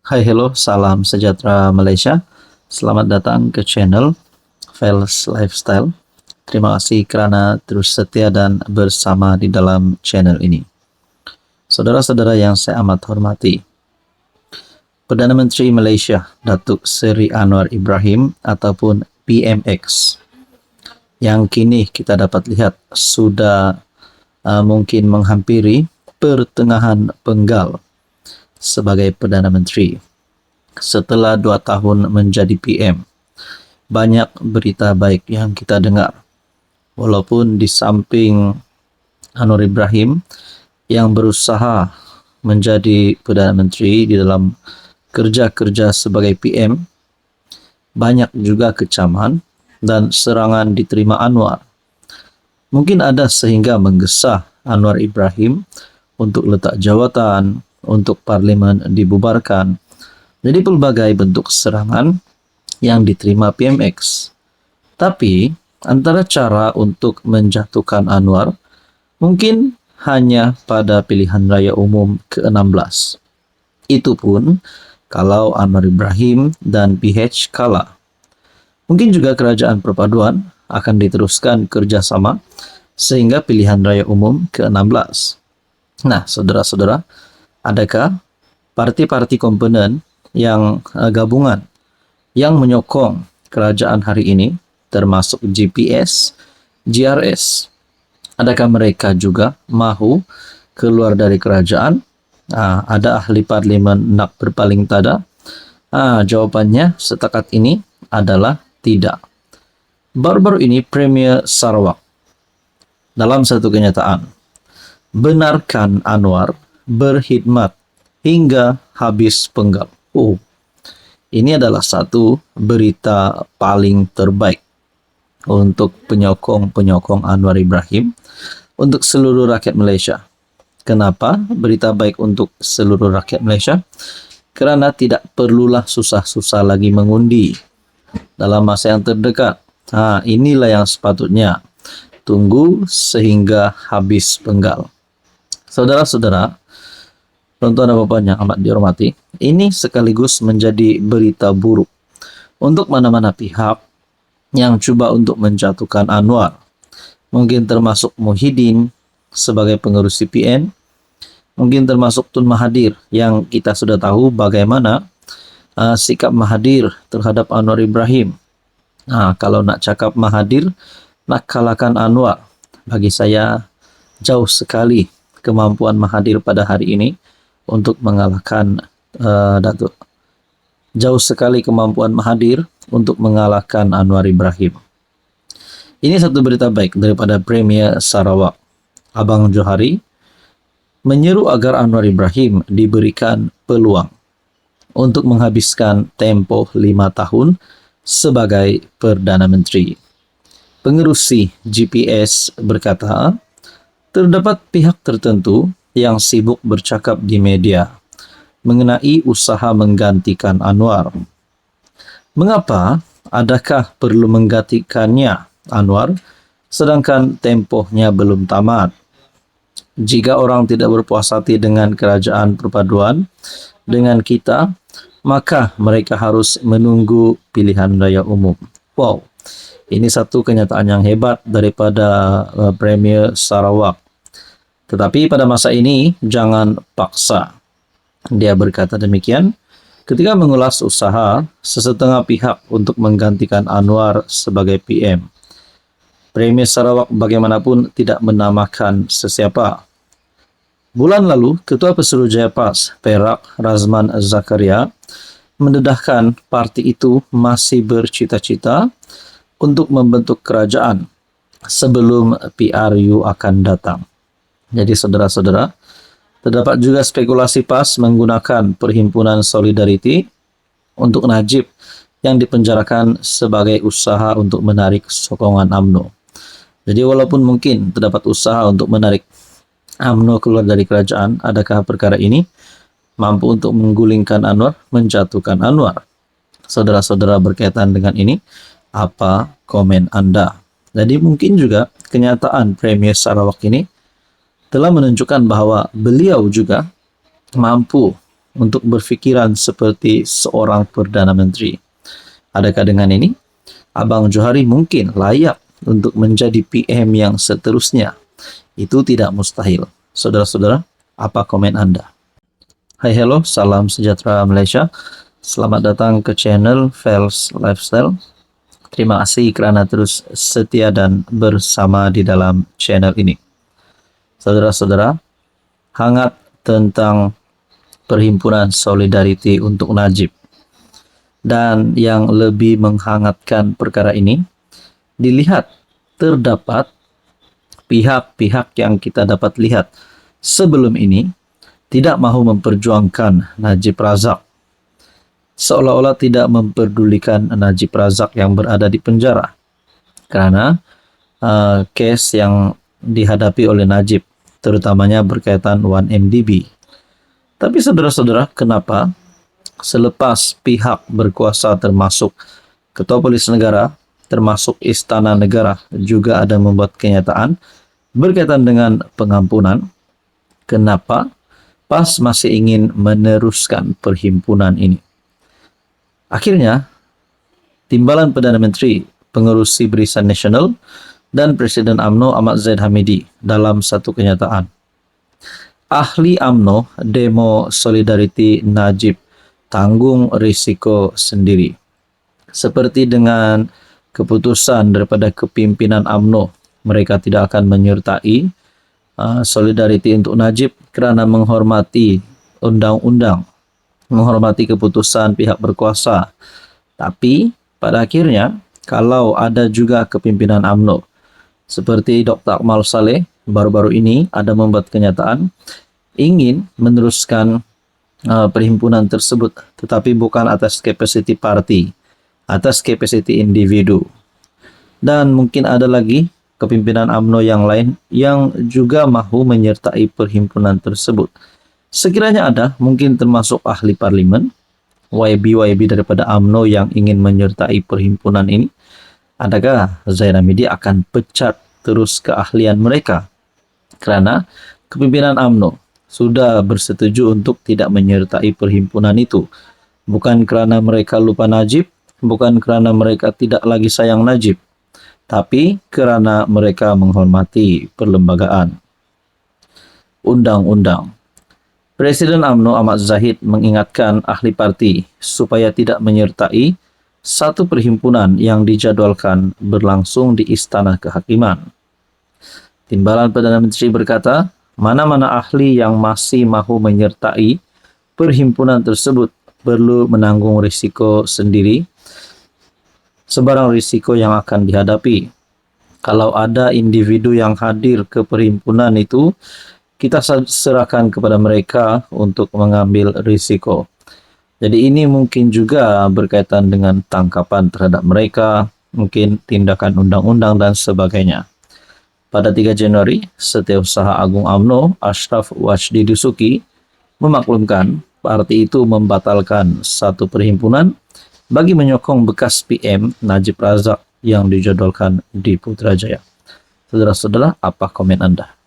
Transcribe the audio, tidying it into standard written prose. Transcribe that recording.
Hai, hello, salam sejahtera Malaysia. Selamat datang ke channel Fels Lifestyle. Terima kasih kerana terus setia dan bersama di dalam channel ini. Saudara-saudara yang saya amat hormati, Perdana Menteri Malaysia Datuk Seri Anwar Ibrahim ataupun PMX yang kini kita dapat lihat sudah mungkin menghampiri pertengahan penggal sebagai Perdana Menteri. Setelah 2 tahun menjadi PM, banyak berita baik yang kita dengar. Walaupun di samping Anwar Ibrahim yang berusaha menjadi Perdana Menteri di dalam kerja-kerja sebagai PM, banyak juga kecaman dan serangan diterima Anwar. Mungkin ada sehingga menggesa Anwar Ibrahim untuk letak jawatan, untuk parlimen dibubarkan. Jadi pelbagai bentuk serangan yang diterima PMX. Tapi antara cara untuk menjatuhkan Anwar mungkin hanya pada pilihan raya umum ke-16. Itu pun kalau Anwar Ibrahim dan PH kalah. Mungkin juga kerajaan perpaduan akan diteruskan kerjasama sehingga pilihan raya umum ke-16. Nah, saudara-saudara, adakah parti-parti komponen yang gabungan yang menyokong kerajaan hari ini, termasuk GPS, GRS, adakah mereka juga mahu keluar dari kerajaan? Ada ahli parlimen nak berpaling tada? Jawapannya setakat ini adalah tidak. Baru-baru ini Premier Sarawak dalam satu kenyataan benarkan Anwar berkhidmat hingga habis penggal. Ini adalah satu berita paling terbaik untuk penyokong-penyokong Anwar Ibrahim untuk seluruh rakyat Malaysia. Kenapa berita baik untuk seluruh rakyat Malaysia? Kerana tidak perlulah susah-susah lagi mengundi dalam masa yang terdekat. Inilah yang sepatutnya tunggu sehingga habis penggal. Saudara-saudara, tuan-tuan dan puan yang amat dihormati, ini sekaligus menjadi berita buruk untuk mana-mana pihak yang cuba untuk menjatuhkan Anwar. Mungkin termasuk Muhyiddin sebagai pengurus CPN, mungkin termasuk Tun Mahathir yang kita sudah tahu bagaimana sikap Mahathir terhadap Anwar Ibrahim. Kalau nak cakap Mahathir nak kalahkan Anwar, bagi saya jauh sekali kemampuan Mahathir pada hari ini untuk mengalahkan Datuk. Jauh sekali kemampuan Mahathir untuk mengalahkan Anwar Ibrahim. Ini satu berita baik daripada Premier Sarawak, Abang Johari, menyeru agar Anwar Ibrahim diberikan peluang untuk menghabiskan tempoh 5 tahun sebagai Perdana Menteri. Pengerusi GPS berkata, terdapat pihak tertentu yang sibuk bercakap di media mengenai usaha menggantikan Anwar. Mengapa? Adakah perlu menggantikannya Anwar sedangkan tempohnya belum tamat? Jika orang tidak berpuas hati dengan kerajaan perpaduan, dengan kita, maka mereka harus menunggu pilihan raya umum. Wow, ini satu kenyataan yang hebat daripada Premier Sarawak. Tetapi pada masa ini, jangan paksa. Dia berkata demikian ketika mengulas usaha sesetengah pihak untuk menggantikan Anwar sebagai PM. Premier Sarawak bagaimanapun tidak menamakan sesiapa. Bulan lalu, Ketua Pesuruhjaya PAS, Perak, Razman Zakaria, mendedahkan parti itu masih bercita-cita untuk membentuk kerajaan sebelum PRU akan datang. Jadi saudara-saudara, terdapat juga spekulasi PAS menggunakan Perhimpunan Solidariti untuk Najib yang dipenjarakan sebagai usaha untuk menarik sokongan UMNO. Jadi walaupun mungkin terdapat usaha untuk menarik UMNO keluar dari kerajaan, adakah perkara ini mampu untuk menggulingkan Anwar, menjatuhkan Anwar? Saudara-saudara berkaitan dengan ini, apa komen Anda? Jadi mungkin juga kenyataan Premier Sarawak ini telah menunjukkan bahawa beliau juga mampu untuk berfikiran seperti seorang Perdana Menteri. Adakah dengan ini, Abang Johari mungkin layak untuk menjadi PM yang seterusnya? Itu tidak mustahil. Saudara-saudara, apa komen Anda? Hai, hello, salam sejahtera Malaysia. Selamat datang ke channel Fels Lifestyle. Terima kasih kerana terus setia dan bersama di dalam channel ini. Saudara-saudara, hangat tentang Perhimpunan Solidariti untuk Najib. Dan yang lebih menghangatkan perkara ini, dilihat terdapat pihak-pihak yang kita dapat lihat sebelum ini tidak mahu memperjuangkan Najib Razak. Seolah-olah tidak memperdulikan Najib Razak yang berada di penjara karena kes yang dihadapi oleh Najib, terutamanya berkaitan 1MDB. Tapi saudara-saudara, kenapa selepas pihak berkuasa termasuk Ketua Polis Negara, termasuk Istana Negara juga ada membuat kenyataan berkaitan dengan pengampunan, kenapa PAS masih ingin meneruskan perhimpunan ini? Akhirnya, Timbalan Perdana Menteri, Pengerusi Barisan Nasional dan Presiden UMNO Ahmad Zahid Hamidi dalam satu kenyataan, ahli UMNO demo Solidariti Najib tanggung risiko sendiri. Seperti dengan keputusan daripada kepimpinan UMNO, mereka tidak akan menyertai Solidariti untuk Najib kerana menghormati undang-undang, menghormati keputusan pihak berkuasa. Tapi pada akhirnya, kalau ada juga kepimpinan UMNO seperti Dr. Akmal Saleh baru-baru ini ada membuat kenyataan ingin meneruskan perhimpunan tersebut, tetapi bukan atas kapasiti parti, atas kapasiti individu. Dan mungkin ada lagi kepimpinan UMNO yang lain yang juga mahu menyertai perhimpunan tersebut. Sekiranya ada, mungkin termasuk ahli parlimen, YB daripada UMNO yang ingin menyertai perhimpunan ini, adakah Zahid Hamidi akan pecat terus keahlian mereka? Kerana kepimpinan UMNO sudah bersetuju untuk tidak menyertai perhimpunan itu. Bukan kerana mereka lupa Najib, bukan kerana mereka tidak lagi sayang Najib, tapi kerana mereka menghormati perlembagaan undang-undang. Presiden UMNO Ahmad Zahid mengingatkan ahli parti supaya tidak menyertai satu perhimpunan yang dijadualkan berlangsung di Istana Kehakiman. Timbalan Perdana Menteri berkata, mana-mana ahli yang masih mahu menyertai perhimpunan tersebut perlu menanggung risiko sendiri, sebarang risiko yang akan dihadapi. Kalau ada individu yang hadir ke perhimpunan itu, kita serahkan kepada mereka untuk mengambil risiko. Jadi ini mungkin juga berkaitan dengan tangkapan terhadap mereka, mungkin tindakan undang-undang dan sebagainya. Pada 3 Januari, Setiausaha Agung UMNO, Ashraf Wajdi Dusuki, memaklumkan parti itu membatalkan satu perhimpunan bagi menyokong bekas PM Najib Razak yang dijadualkan di Putrajaya. Saudara-saudara, apa komen Anda?